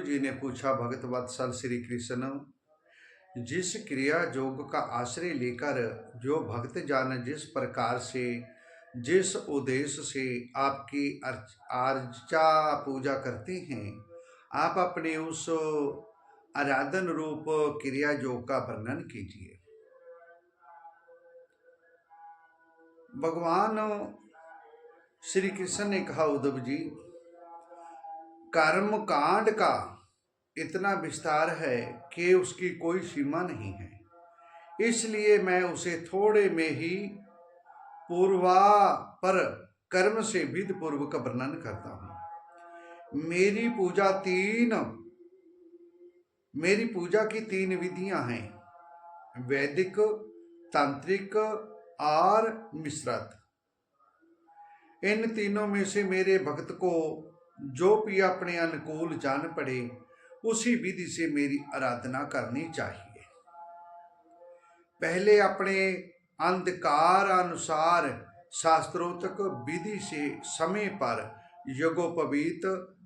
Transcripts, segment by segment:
जी ने पूछा, भगत वत्सल श्री कृष्ण, जिस क्रिया योग का आश्रय लेकर जो भक्त जन जिस प्रकार से जिस उद्देश्य से आपकी अर्चा पूजा करते हैं, आप अपने उस आराधन रूप क्रिया योग का वर्णन कीजिए। भगवान श्री कृष्ण ने कहा, उद्धव जी, कर्म कांड का इतना विस्तार है कि उसकी कोई सीमा नहीं है, इसलिए मैं उसे थोड़े में ही पूर्वापर कर्म से विधि पूर्वक वर्णन करता हूं। मेरी पूजा की 3 विधियां हैं, वैदिक, तांत्रिक और मिश्रित। इन तीनों में से मेरे भक्त को जो भी अपने अनुकूल जान पड़े, उसी विधि से मेरी आराधना करनी चाहिए। पहले अपने अंधकार अनुसार शास्त्रोक्त विधि से समय पर यज्ञोपवीत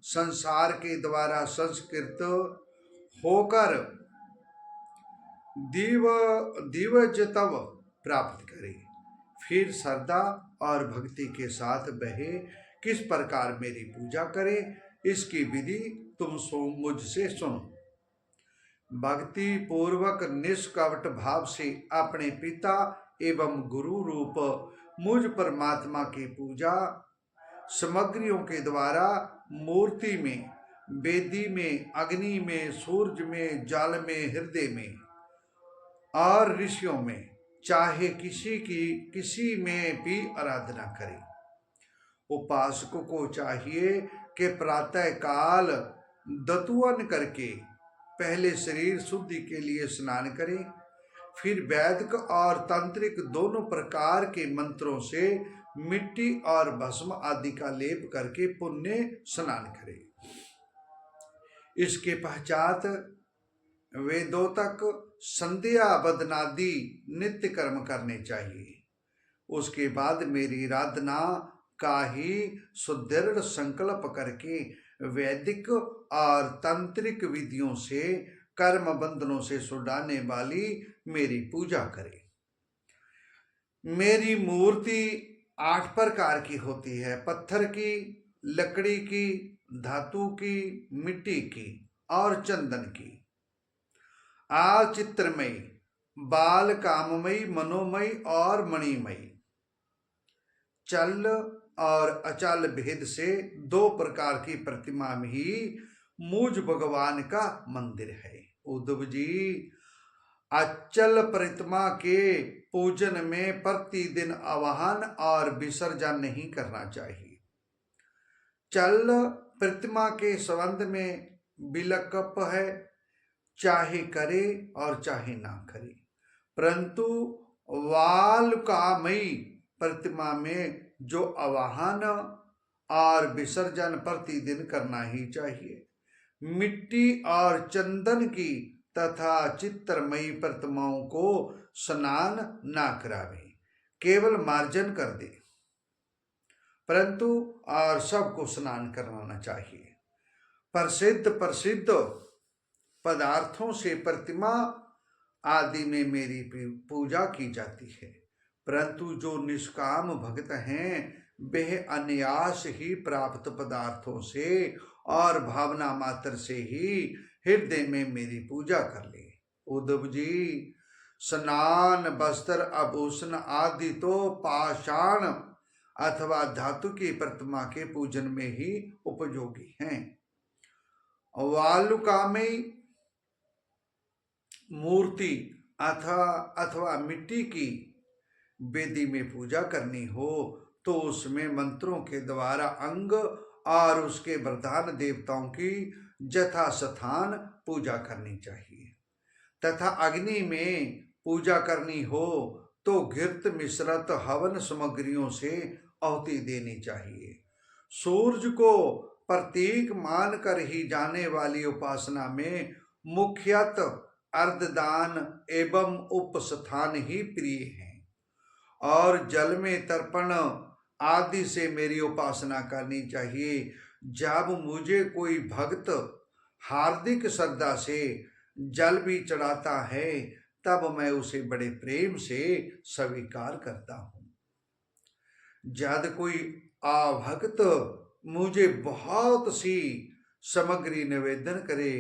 संसार के द्वारा संस्कृत होकर दिवजतव प्राप्त करे, फिर श्रद्धा और भक्ति के साथ वह किस प्रकार मेरी पूजा करे, इसकी विधि तुम मुझसे सुनो। भक्ति पूर्वक निष्कपट भाव से अपने पिता एवं गुरु रूप मुझ परमात्मा की पूजा सामग्रियों के द्वारा मूर्ति में, वेदी में, अग्नि में, सूर्य में, जल में, हृदय में और ऋषियों में, चाहे किसी में भी आराधना करें। उपासक को चाहिए कि प्रातः काल दतुवन करके पहले शरीर शुद्धि के लिए स्नान करें, फिर वैदिक और तांत्रिक दोनों प्रकार के मंत्रों से मिट्टी और भस्म आदि का लेप करके पुण्य स्नान करें। इसके पश्चात वेदोतक संध्या वदनादि नित्य कर्म करने चाहिए। उसके बाद मेरी आराधना का ही सुदृढ़ संकल्प करके वैदिक और तांत्रिक विधियों से कर्म बंधनों से छुड़ाने वाली मेरी पूजा करें। मेरी मूर्ति 8 प्रकार की होती है, पत्थर की, लकड़ी की, धातु की, मिट्टी की और चंदन की। चित्रमयी, बाल काममयी, मनोमयी और मणिमयी। चल और अचल भेद से 2 प्रकार की प्रतिमा में ही मुझ भगवान का मंदिर है। उद्धव जी, अचल प्रतिमा के पूजन में प्रतिदिन आवाहन और विसर्जन नहीं करना चाहिए। चल प्रतिमा के संबंध में विलकप है, चाहे करे और चाहे ना करे, परंतु वालुकामयी प्रतिमा में जो आवाहन और विसर्जन प्रतिदिन करना ही चाहिए। मिट्टी और चंदन की तथा चित्रमयी प्रतिमाओं को स्नान ना करावे, केवल मार्जन कर दे, परंतु और सबको स्नान करवाना चाहिए। प्रसिद्ध पदार्थों से प्रतिमा आदि में मेरी पूजा की जाती है, परंतु जो निष्काम भक्त हैं वे अनायास ही प्राप्त पदार्थों से और भावना मात्र से ही हृदय में मेरी पूजा कर ले। उद्धव जी, स्नान, वस्त्र, आभूषण आदि तो पाषाण अथवा धातु की प्रतिमा के पूजन में ही उपयोगी हैं। वालुकामयी मूर्ति अथवा मिट्टी की वेदी में पूजा करनी हो तो उसमें मंत्रों के द्वारा अंग और उसके प्रधान देवताओं की यथास्थान पूजा करनी चाहिए, तथा अग्नि में पूजा करनी हो तो घृत मिश्रित हवन सामग्रियों से आहुति देनी चाहिए। सूर्य को प्रतीक मानकर ही जाने वाली उपासना में मुख्यतः अर्धदान एवं उपस्थान ही प्रिय हैं, और जल में तर्पण आदि से मेरी उपासना करनी चाहिए। जब मुझे कोई भक्त हार्दिक श्रद्धा से जल भी चढ़ाता है, तब मैं उसे बड़े प्रेम से स्वीकार करता हूँ। जब कोई आभक्त मुझे बहुत सी सामग्री निवेदन करे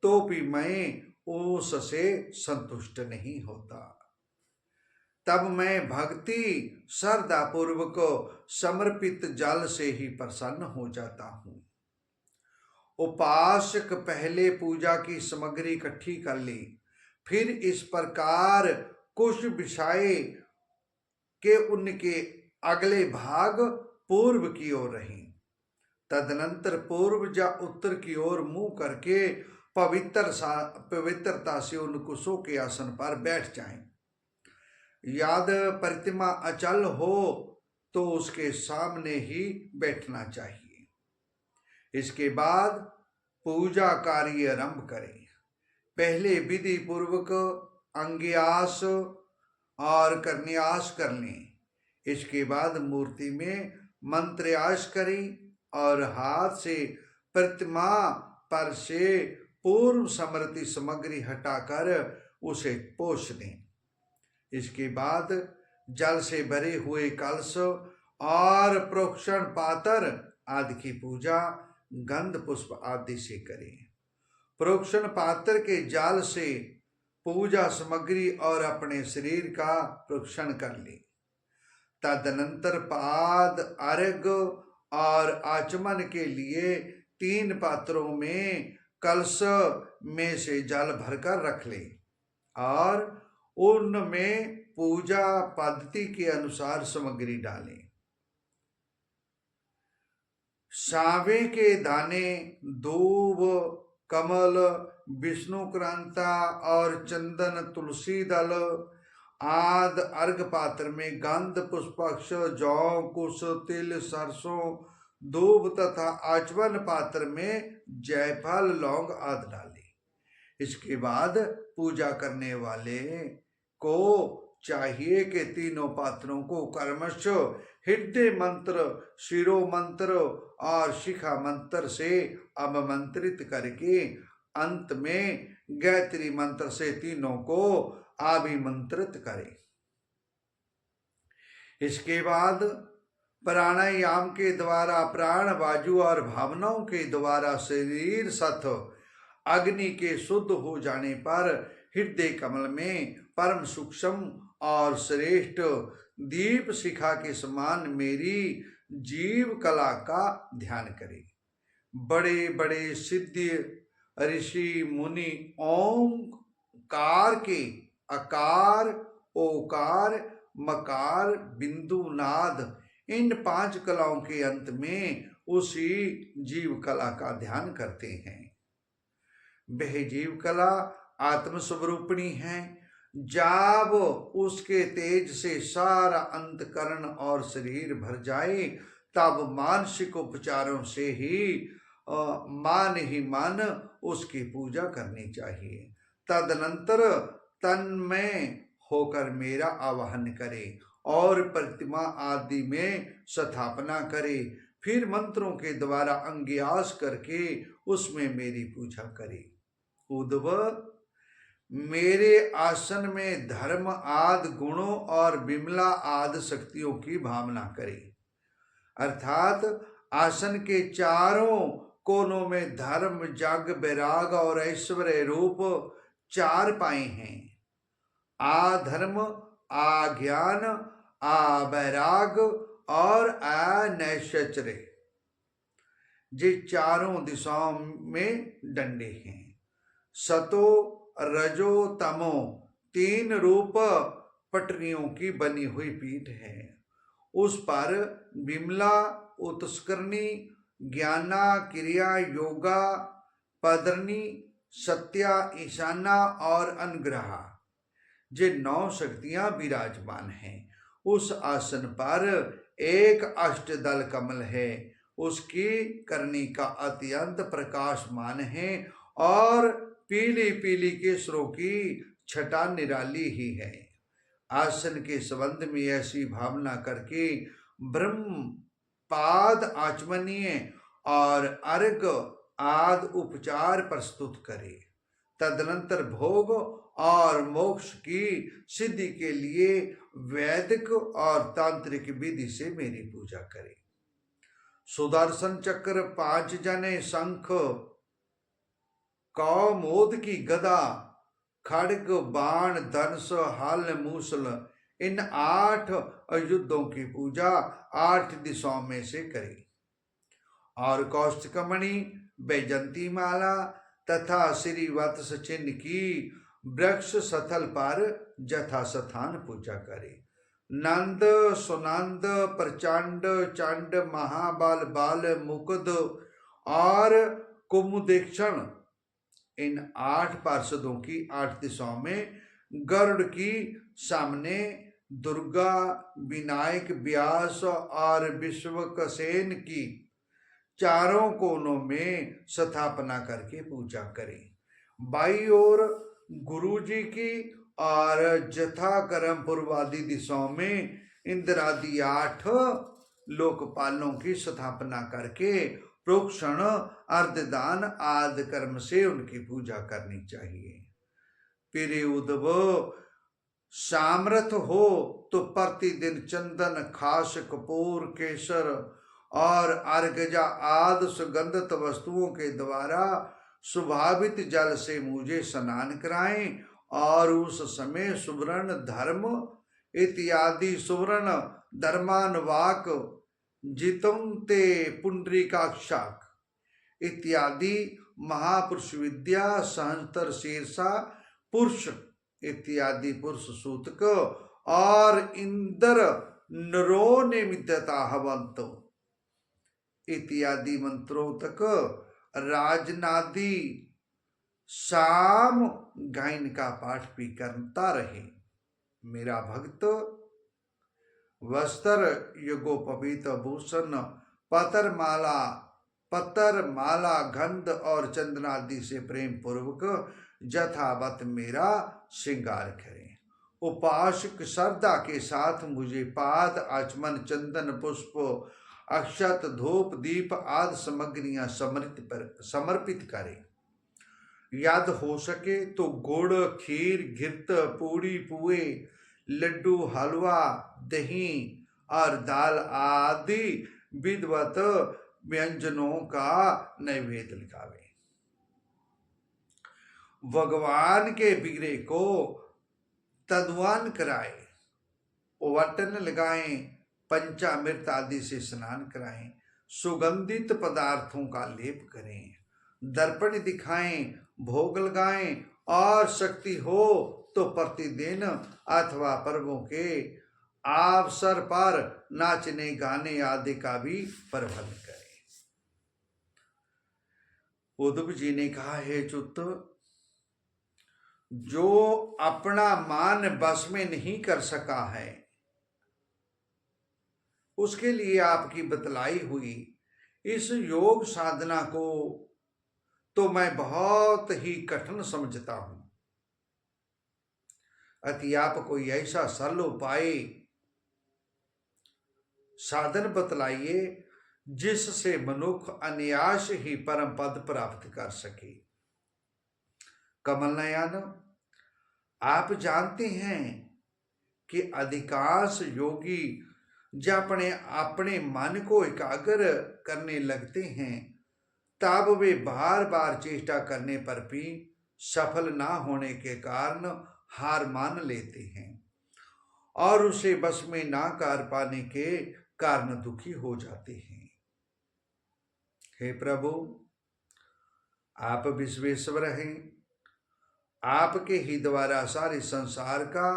तो भी मैं उससे संतुष्ट नहीं होता। तब मैं भक्ति श्रद्धा पूर्वक समर्पित जल से ही प्रसन्न हो जाता हूँ। उपासक पहले पूजा की सामग्री इकट्ठी कर ली, फिर इस प्रकार कुछ विषय के उनके अगले भाग पूर्व की ओर रही। तदनंतर पूर्व या उत्तर की ओर मुंह करके पवित्रता से उन कुशों के आसन पर बैठ जाएं। याद प्रतिमा अचल हो तो उसके सामने ही बैठना चाहिए। इसके बाद पूजा कार्य आरंभ करें। पहले विधि पूर्वक अंग्यास और करन्यास कर लें। इसके बाद मूर्ति में मंत्रयास करें और हाथ से प्रतिमा पर से पूर्व स्मृति सामग्री हटाकर उसे पोंछ दें। इसके बाद जल से भरे हुए कलश और प्रोक्षण पात्र आदि की पूजा गंध पुष्प आदि से करें। प्रोक्षण पात्र के जल से पूजा सामग्री और अपने शरीर का प्रोक्षण कर लें। तदनंतर पाद अर्घ और आचमन के लिए 3 पात्रों में कलश में से जल भरकर रख लें और उनमें पूजा पद्धति के अनुसार सामग्री डालें। सांवे के दाने, दूब, कमल, विष्णुक्रांता और चंदन, तुलसी दल आदि अर्घ पात्र में गंध पुष्पाक्ष, जौ, कुश, तिल, सरसों, दूब तथा आचमन पात्र में जायफल, लौंग आदि डालें। इसके बाद पूजा करने वाले को चाहिए कि तीनों पात्रों को क्रमश हृदय मंत्र, शिरो मंत्र और शिखा मंत्र से अभिमंत्रित करके अंत में गायत्री मंत्र से तीनों को अभिमंत्रित करें। इसके बाद प्राणायाम के द्वारा प्राण, वायु और भावनाओं के द्वारा शरीर सत अग्नि के शुद्ध हो जाने पर हृदय कमल में परम सूक्ष्म और श्रेष्ठ दीप शिखा के समान मेरी जीव कला का ध्यान करें। बड़े बड़े सिद्ध ऋषि मुनि ओंकार के अकार, ओकार, मकार, बिंदु, नाद इन 5 कलाओं के अंत में उसी जीव कला का ध्यान करते हैं। वह जीव कला आत्म स्वरूपिणी है। जब उसके तेज से सारा अंतकरण और शरीर भर जाए तब मानसिक उपचारों से ही मान उसकी पूजा करनी चाहिए। तदनंतर तन्मय होकर मेरा आवाहन करे और प्रतिमा आदि में स्थापना करे। फिर मंत्रों के द्वारा अंग्यास करके उसमें मेरी पूजा करे। उद्धव, मेरे आसन में धर्म आदि गुणों और विमला आदि शक्तियों की भावना करे। अर्थात आसन के चारों कोनों में धर्म, जग, वैराग और ऐश्वर्य रूप 4 पाए हैं। आधर्म, आज्ञान, आवैराग और अनैश्चर्य ये चारों दिशाओं में डंडे हैं। सतो, रजो, तमो 3 रूप पटरियों की बनी हुई पीठ है। उस पर विमला, उत्कर्णी, ज्ञाना, क्रिया, योगा, पदरनी, सत्या, ईशाना और अनुग्रहा ये 9 शक्तियां विराजमान हैं। उस आसन पर एक अष्टदल कमल है। उसकी करनी का अत्यंत प्रकाशमान है और पीली पीली केसरों की छटा निराली ही है। आसन के संबंध में ऐसी भावना करके ब्रह्म पाद आचमनीय और अर्घ आदि उपचार प्रस्तुत करे। तदनंतर भोग और मोक्ष की सिद्धि के लिए वैदिक और तांत्रिक विधि से मेरी पूजा करे। सुदर्शन चक्र, 5 जने शंख, कौमोद की गदा, खड्ग, बाण, धनुष, हल, मूसल, इन 8 युद्धों की पूजा 8 दिशाओं में से करे। और कौस्तुकमणि, वैजंती माला तथा श्री वत्स चिन्ह की वृक्ष स्थल पर यथास्थान पूजा करे। नंद, सुनंद, प्रचंड, चंड, महाबल, बल, मुकुद और कुमुदेक्षण, इन 8 पार्षदों की 8 दिशाओं में गरुड़ की सामने दुर्गा, विनायक, व्यास और विश्वक्सेन की चारों कोनों में स्थापना करके पूजा करें। बाई ओर गुरु जी की और यथाक्रम पूर्वादि दिशाओं में इंद्र आदि 8 लोकपालों की स्थापना करके प्रोक्षण, अर्धदान आदि कर्म से उनकी पूजा करनी चाहिए। फिर उद्धव सामर्थ हो तो प्रतिदिन चंदन, खास, कपूर, केसर और अर्गजा आदि सुगंधित वस्तुओं के द्वारा सुभावित जल से मुझे स्नान कराएं और उस समय सुवर्ण धर्म इत्यादि सुवर्ण धर्मानुवाक, जितुंते पुंडरीकाक्षाक इत्यादि महापुरुष विद्या, सहस्त्र शीर्षा पुरुष इत्यादि पुरुष सूतक और इंद्र नरो निमित्तता हवंत इत्यादि मंत्रों तक राजनादि शाम गायन का पाठ भी करता रहे। मेरा भक्त वस्त्र, युगोपवीत भूषण, पतर माला, गंध और चंदनादि से प्रेम पूर्वक यथावत मेरा श्रृंगार करें। उपासक श्रद्धा के साथ मुझे पाद, आचमन, चंदन, पुष्प, अक्षत, धूप, दीप आदि सामग्रियां समर्पित करें। यदि हो सके तो गुड़, खीर, घृत, पूड़ी, पुए, लड्डू, हलवा, दही और दाल आदि विधवत व्यंजनों का नैवेद्य लगावे। भगवान के विग्रह को तद्वान कराए, वटन लगाएं, पंचामृत आदि से स्नान कराएं, सुगंधित पदार्थों का लेप करें, दर्पण दिखाएं, भोग लगाएं और शक्ति हो तो प्रतिदिन अथवा पर्वों के अवसर पर नाचने गाने आदि का भी प्रबंध करें। उद्धव जी ने कहा, हे च्युत, जो अपना मान बस में नहीं कर सका है उसके लिए आपकी बतलाई हुई इस योग साधना को तो मैं बहुत ही कठिन समझता हूं। अति आप कोई ऐसा सरल उपाय साधन बतलाइए जिससे मनुष्य अनायास ही परम पद प्राप्त कर सके। कमल नयन, आप जानते हैं कि अधिकांश योगी जब अपने मन को एकाग्र करने लगते हैं तब वे बार बार चेष्टा करने पर भी सफल ना होने के कारण हार मान लेते हैं और उसे बस में ना कर पाने के कारण दुखी हो जाते हैं। हे प्रभु, आप विश्वेश्वर हैं, आपके ही द्वारा सारे संसार का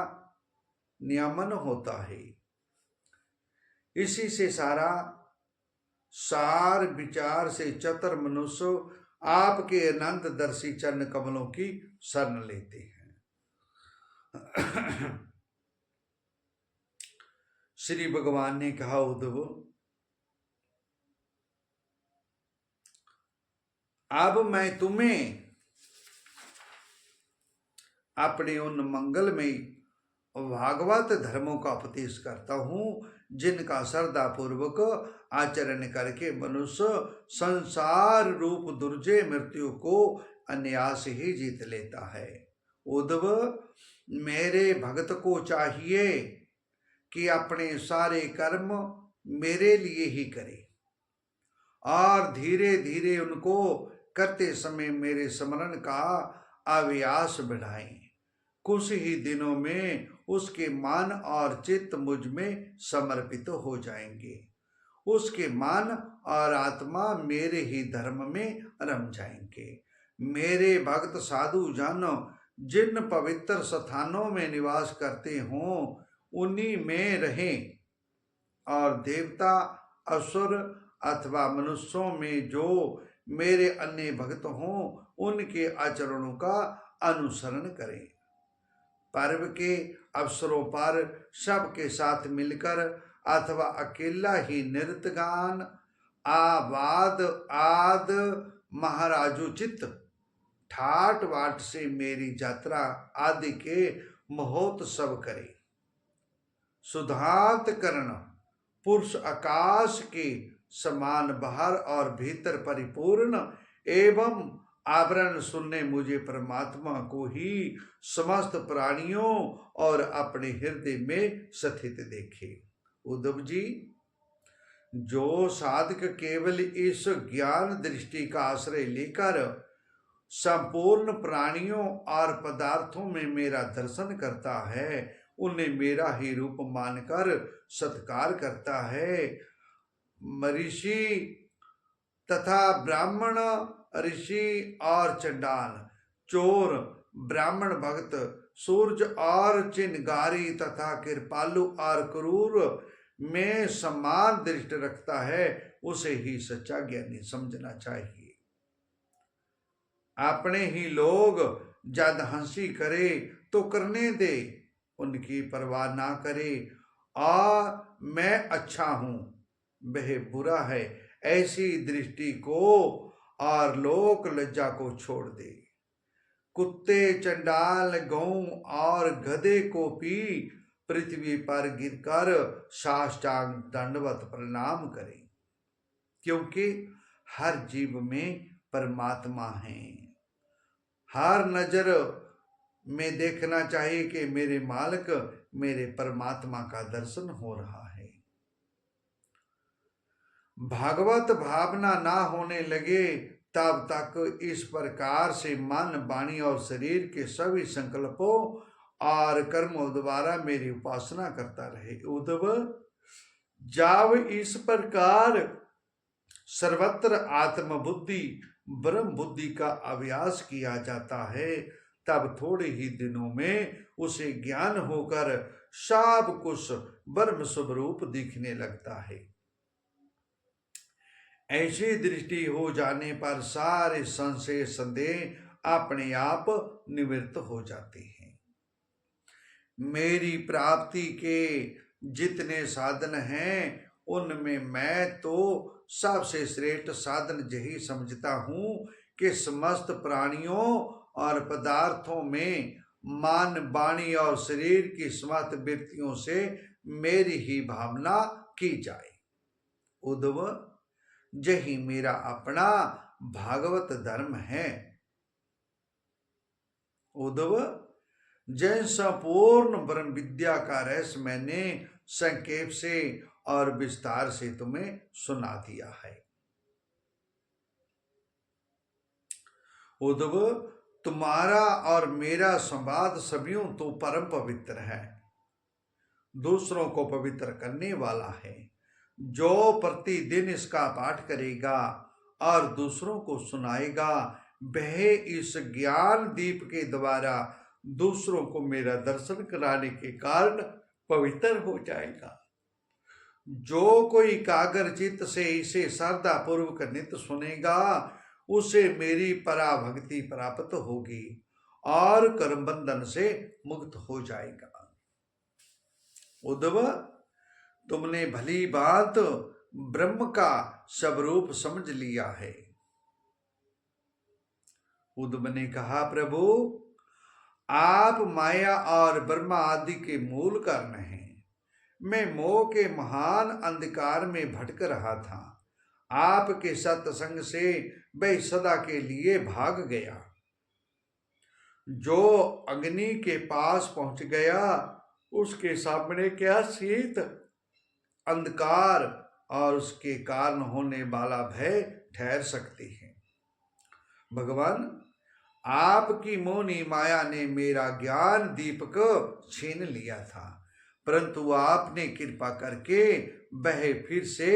नियमन होता है। इसी से सारा सार विचार से चतुर मनुष्य आपके अनंत दर्शी चरण कमलों की शरण लेते हैं। श्री भगवान ने कहा, उद्धव, अब मैं तुम्हें अपने उन मंगलमय भागवत धर्मों का उपदेश करता हूं जिनका श्रद्धा पूर्वक आचरण करके मनुष्य संसार रूप दुर्जय मृत्यु को अनायास ही जीत लेता है। उद्धव, मेरे भक्त को चाहिए कि अपने सारे कर्म मेरे लिए ही करे और धीरे धीरे उनको करते समय मेरे स्मरण का अभ्यास बढ़ाएं। कुछ ही दिनों में उसके मन और चित्त मुझ में समर्पित हो जाएंगे। उसके मन और आत्मा मेरे ही धर्म में रम जाएंगे। मेरे भक्त साधु जन जिन पवित्र स्थानों में निवास करते हों उन्हीं में रहें और देवता, असुर अथवा मनुष्यों में जो मेरे अन्य भक्त हों उनके आचरणों का अनुसरण करें। पर्व के अवसरों पर सबके साथ मिलकर अथवा अकेला ही नृत्य गान, आवाद आद महाराजोचित ठाट बाट से मेरी यात्रा आदि के महोत्सव करे। सुधात करण पुरुष आकाश के समान बाहर और भीतर परिपूर्ण एवं आवरण सुनने मुझे परमात्मा को ही समस्त प्राणियों और अपने हृदय में स्थित देखे। उद्धव जी, जो साधक केवल इस ज्ञान दृष्टि का आश्रय लेकर संपूर्ण प्राणियों और पदार्थों में मेरा दर्शन करता है उन्हें मेरा ही रूप मानकर सत्कार करता है। ऋषि तथा ब्राह्मण, ऋषि और चंडाल, चोर, ब्राह्मण भक्त, सूर्य और चिन्हगारी तथा कृपालु और क्रूर में समान दृष्टि रखता है उसे ही सच्चा ज्ञानी समझना चाहिए। अपने ही लोग जद हंसी करे तो करने दे, उनकी परवाह ना करे। और मैं अच्छा हूं वह बुरा है ऐसी दृष्टि को और लोक लज्जा को छोड़ दे। कुत्ते, चंडाल, गौ और गधे को भी पृथ्वी पर गिरकर साष्टांग दंडवत प्रणाम करें, क्योंकि हर जीव में परमात्मा है। हर नजर में देखना चाहिए कि मेरे मालिक, मेरे परमात्मा का दर्शन हो रहा है। भागवत भावना ना होने लगे तब तक इस प्रकार से मन, वाणी और शरीर के सभी संकल्पों और कर्मों द्वारा मेरी उपासना करता रहे। उद्धव, जब इस प्रकार सर्वत्र आत्मबुद्धि, ब्रह्म बुद्धि का अभ्यास किया जाता है तब थोड़े ही दिनों में उसे ज्ञान होकर सब कुछ ब्रह्म स्वरूप दिखने लगता है। ऐसी दृष्टि हो जाने पर सारे संशय संदेह अपने आप निवृत्त हो जाते हैं। मेरी प्राप्ति के जितने साधन हैं उनमें मैं तो सबसे श्रेष्ठ साधन यही समझता हूँ कि समस्त प्राणियों और पदार्थों में मन, वाणी और शरीर की समस्त वृत्तियों से मेरी ही भावना की जाए। उद्धव, यही मेरा अपना भागवत धर्म है। उद्धव, जैन संपूर्ण ब्रह्म विद्या का रहस्य मैंने संक्षेप से और विस्तार से तुम्हें सुना दिया है। उद्धव, तुम्हारा और मेरा संवाद सभीयों तो परम पवित्र है, दूसरों को पवित्र करने वाला है। जो प्रतिदिन इसका पाठ करेगा और दूसरों को सुनाएगा वह इस ज्ञान दीप के द्वारा दूसरों को मेरा दर्शन कराने के कारण पवित्र हो जाएगा। जो कोई एकाग्र चित्त से इसे श्रद्धा पूर्वक नित्य सुनेगा उसे मेरी पराभक्ति प्राप्त होगी और कर्म बंधन से मुक्त हो जाएगा। उद्धव, तुमने भली बात ब्रह्म का स्वरूप समझ लिया है। उद्धव ने कहा, प्रभु आप माया और ब्रह्मा आदि के मूल कारण हैं। मैं मोह के महान अंधकार में भटक रहा था। आपके सत्संग से वह सदा के लिए भाग गया। जो अग्नि के पास पहुंच गया, उसके सामने क्या शीत, अंधकार और उसके कारण होने वाला भय ठहर सकते हैं। भगवान, आपकी मोहनी माया ने मेरा ज्ञान दीपक छीन लिया था, परंतु आपने कृपा करके वह फिर से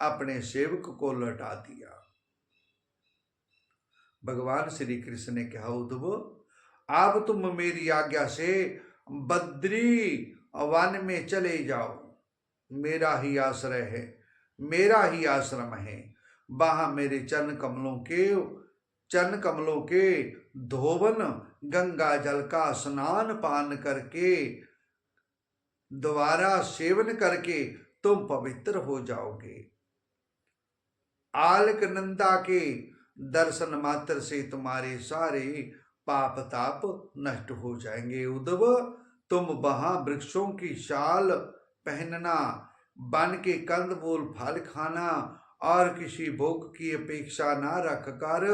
अपने सेवक को लौटा दिया। भगवान श्री कृष्ण ने कहा, उद्धव, अब तुम मेरी आज्ञा से बद्री वन में चले जाओ। मेरा ही आश्रय है, मेरा ही आश्रम है। वहां मेरे चरण कमलों के धोवन गंगा जल का स्नान पान करके दोबारा सेवन करके तुम पवित्र हो जाओगे। आलकनंदा के दर्शन मात्र से तुम्हारे सारे पाप ताप नष्ट हो जाएंगे। उद्धव, तुम वहां वृक्षों की शाल पहनना, वन के कंदमूल फल खाना और किसी भोग की अपेक्षा न रखकर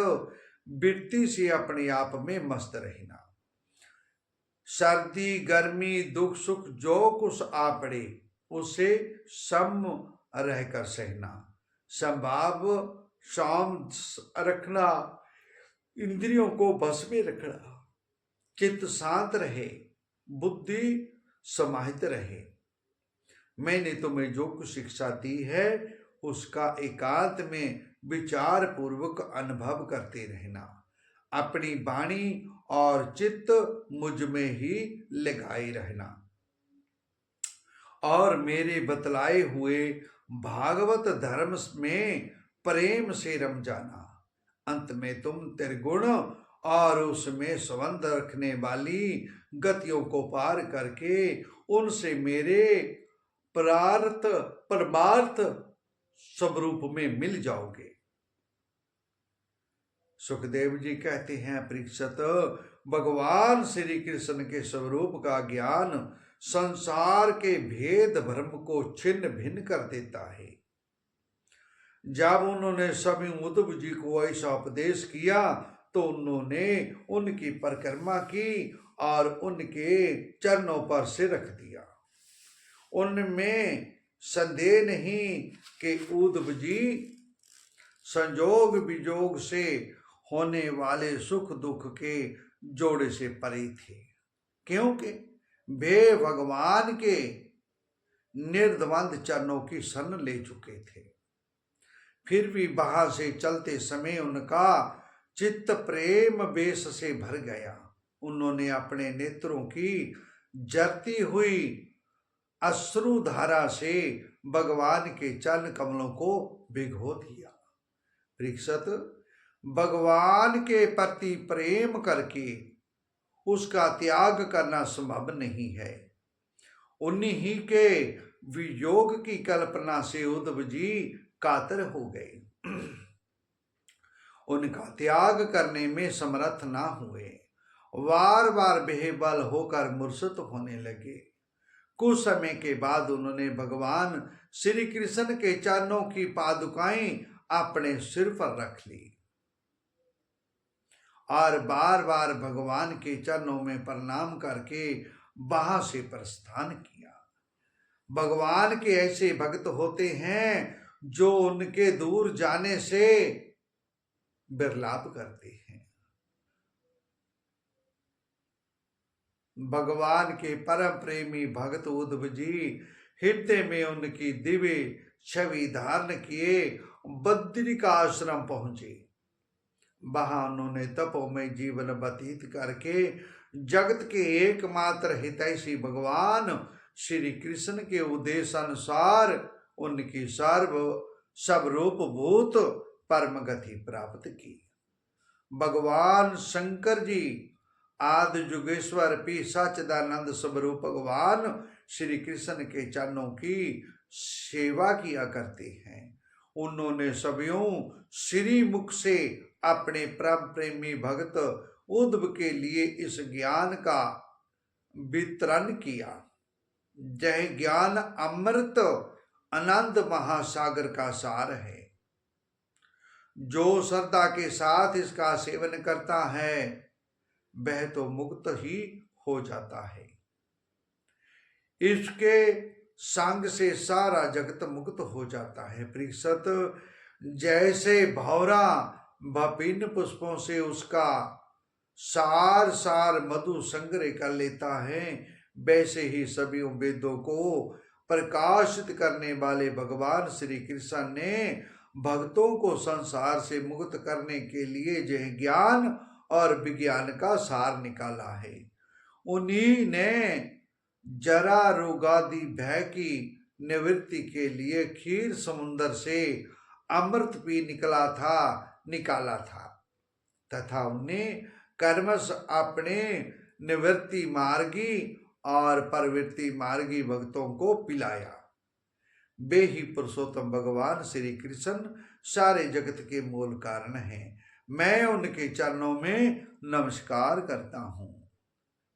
वृत्ति से अपने आप में मस्त रहना। सर्दी गर्मी दुख सुख जो कुछ आ पड़े उसे सम रहकर सहना, संभाव शाम रखना, इंद्रियों को बस में रखना, चित्त शांत रहे, बुद्धि समाहित रहे। मैंने तुम्हें जो कुछ शिक्षा दी है उसका एकांत में विचार पूर्वक अनुभव करते रहना। अपनी वाणी और चित्त मुझ में ही लगाए रहना और मेरे बतलाए हुए भागवत धर्म में प्रेम से रम जाना। अंत में तुम त्रिगुण और उसमें संबंध रखने वाली गतियों को पार करके उनसे मेरे परमार्थ स्वरूप में मिल जाओगे। सुखदेव जी कहते हैं, परीक्षित, भगवान श्री कृष्ण के स्वरूप का ज्ञान संसार के भेद भ्रम को छिन्न भिन्न कर देता है। जब उन्होंने सभी उद्धव जी को ऐसा उपदेश किया तो उन्होंने उनकी परिक्रमा की और उनके चरणों पर सिर रख दिया। उनमें संदेह नहीं कि उद्धव जी संजोग विजोग से होने वाले सुख दुख के जोड़े से परे थे, क्योंकि वे भगवान के निर्द्वंद चरणों की शरण ले चुके थे। फिर भी वहां से चलते समय उनका चित्त प्रेम वेश से भर गया। उन्होंने अपने नेत्रों की जरती हुई अश्रु धारा से भगवान के चरण कमलों को भिगो दिया। परीक्षित, भगवान के प्रति प्रेम करके उसका त्याग करना संभव नहीं है। उन्हीं ही के वियोग की कल्पना से उद्धव जी कातर हो गए। उनका त्याग करने में समर्थ ना हुए, बार बार बेबल होकर मूर्छित होने लगे। कुछ समय के बाद उन्होंने भगवान श्री कृष्ण के चरणों की पादुकाएं अपने सिर पर रख ली और बार बार भगवान के चरणों में प्रणाम करके वहां से प्रस्थान किया। भगवान के ऐसे भक्त होते हैं जो उनके दूर जाने से विरलाप करते हैं। भगवान के परम प्रेमी भक्त उद्धव जी हृदय में उनकी दिव्य छवि धारण किए बद्री का आश्रम पहुंचे। वहां उन्होंने तपोमय जीवन व्यतीत करके जगत के एकमात्र हितैषी भगवान श्री कृष्ण के उद्देशानुसार उनकी सर्वरूपभूत परम गति प्राप्त की। भगवान शंकर जी आदि जुगेश्वर पी सच्चिदानंद स्वरूप भगवान श्री कृष्ण के चरणों की सेवा किया करते हैं। उन्होंने सभीयों श्री मुख से अपने परम प्रेमी भक्त उद्धव के लिए इस ज्ञान का वितरण किया। जय ज्ञान अमृत आनंद महासागर का सार है। जो श्रद्धा के साथ इसका सेवन करता है वह तो मुक्त ही हो जाता है। इसके संग से सारा जगत मुक्त हो जाता है। परीक्षित, जैसे भौरा विभिन्न पुष्पों से उसका सार सार मधु संग्रह कर लेता है, वैसे ही सभी वेदों को प्रकाशित करने वाले भगवान श्री कृष्ण ने भक्तों को संसार से मुक्त करने के लिए जय ज्ञान और विज्ञान का सार निकाला है। उन्हीं ने जरा रोगादि भय की निवृत्ति के लिए क्षीर समुद्र से अमृत भी निकाला था तथा उन्हें कर्मश अपने निवृत्ति मार्गी और प्रवृत्ति मार्गी भक्तों को पिलाया। वे ही पुरुषोत्तम भगवान श्री कृष्ण सारे जगत के मूल कारण हैं। मैं उनके चरणों में नमस्कार करता हूँ।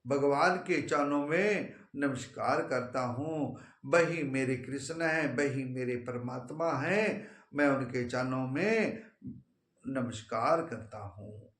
भगवान के चरणों में नमस्कार करता हूँ। वही मेरे कृष्ण हैं, वही मेरे परमात्मा हैं। मैं उनके चरणों में नमस्कार करता हूँ।